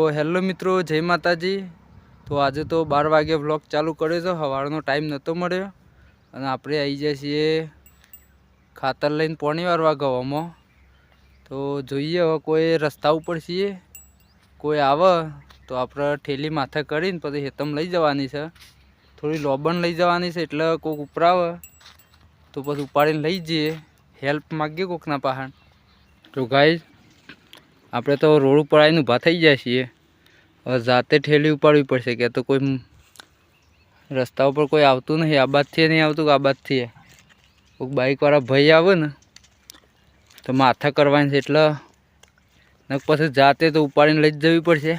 Hello મિત્રો, જય માતાજી। તો આજે તો 12 વાગે વ્લોગ ચાલુ કર્યો છે। સવારનો ટાઈમ નહોતો મળ્યો અને આપણે આવી જાય છીએ ખાતર લઈને પાણી વારવા ગવામાં। તો જોઈએ હવે કોઈ રસ્તા ઉપર છીએ, કોઈ આવે તો આપણે ઠેલી માથે કરીને પછી હેતમ લઈ જવાની છે। થોડી લોબન લઈ જવાની છે એટલે કોઈક ઉપરાવે તો પછી ઉપાડીને લઈ જઈએ, હેલ્પ માગીએ કોકના પાસે। તો ગાઈસ આપણે તો રોડ ઉપર આવીને ઊભા થઈ જાય છીએ। હવે જાતે ઠેલી ઉપાડવી પડશે કે તો કોઈ રસ્તા ઉપર કોઈ આવતું નહીં। આ બાજથી નહીં આવતું કે આ બાજથી કોઈક બાઇકવાળા ભાઈ આવે ને તો માથા કરવાની છે એટલે ને પછી જાતે તો ઉપાડીને લઈ જ જવી પડશે।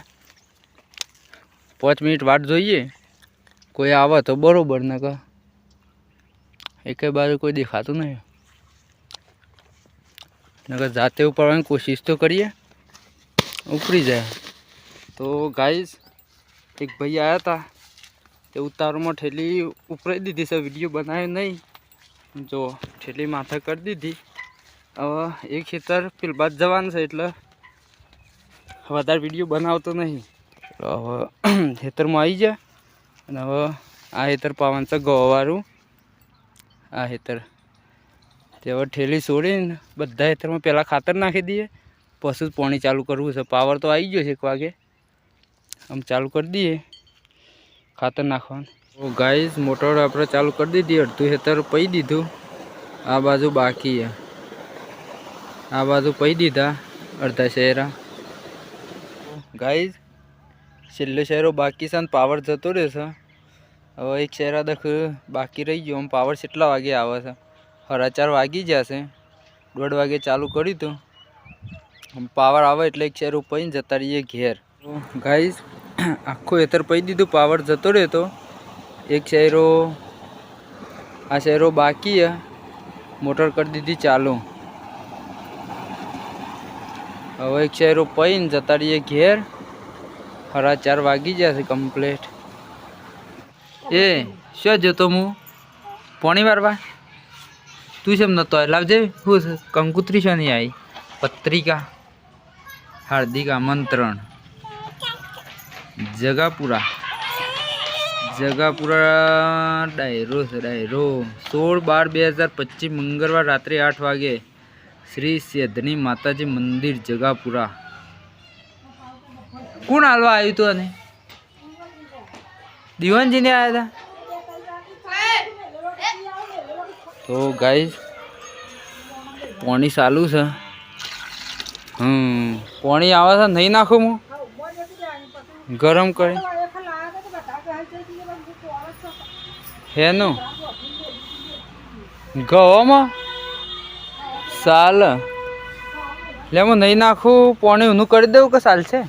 5 મિનિટ વાટ જોઈએ, કોઈ આવે તો બરાબર, ને કે એકે બાજુ કોઈ દેખાતું નહીં, નકર જાતે ઉપાડવાની કોશિશ તો કરીએ, ઉપરી જાય। તો ગાઈસ એક ભાઈ આવ્યા હતા, તે ઉતારમાં ઠેલી ઉપરાઈ દીધી છે, વિડીયો બનાવ્યો નહીં। જો ઠેલી માથે કરી દીધી। હવે એક ખેતર પેલ બાદ જવાનું છે એટલે વધારે વિડીયો બનાવતો નહીં। હવે ખેતરમાં આવી જાય અને હવે આ ખેતર પાવાનું છે ગવાવાળું। આ ખેતર તે હવે ઠેલી છોડીને બધા ખેતરમાં પહેલાં ખાતર નાખી દઈએ, પછી જ પાણી ચાલુ કરવું છે। પાવર તો આવી ગયો છે 1 વાગે, આમ ચાલુ કરી દઈએ ખાતર નાખવાનું। તો ગાઈસ મોટર આપણે ચાલુ કરી દીધી, અડધું ખેતર પઈ દીધું, આ બાજુ બાકી છે, આ બાજુ પઈ દીધા અડધા શહેરા। ગાઈસ છેલ્લો શહેરો બાકી છે અને પાવર જતો રહેશે। હવે એક શહેરા દખ બાકી રહી ગયો। આમ પાવર કેટલા વાગે આવે છે? 4:30 વાગી જશે। 1:30 વાગે ચાલુ કર્યું હતું, પાવર આવે એટલે એક શેરો પઈને જતા રહીએ ઘેર। ગાઈસ આખું ખેતર પઈ દીધું, પાવર જતો રહ્યો તો એક શેરો, આ શેરો બાકી છે, મોટર કરી દીધી ચાલુ। હવે એક શેરો પઈને જતા રહીએ ઘેર। 4:30 વાગી જશે કમ્પ્લીટ। એ શું જતો હું પાણી વારવા? તું કેમ નતો લાવજે, શું કંકુત્રી છે નહીં આવી? પત્રિકા, હાર્દિક આમંત્રણ, જગાપુરા ડાયરો છે, ડાયરો 16/12/2025 મંગળવાર રાત્રે 8 વાગે શ્રી સેધની માતાજી મંદિર જગાપુરા। કોણ હાલવા આવ્યું હતું? અને દીવાનજીને આવ્યા હતા। તો ગાઈસ પાણી ચાલુ છે, પાણી આવે છે, નહીં નાખું હું ગરમ કરી હેનું ગવામાં ચાલે એટલે હું નહીં નાખું, પાણી ઊનું કરી દઉં કે ચાલશે?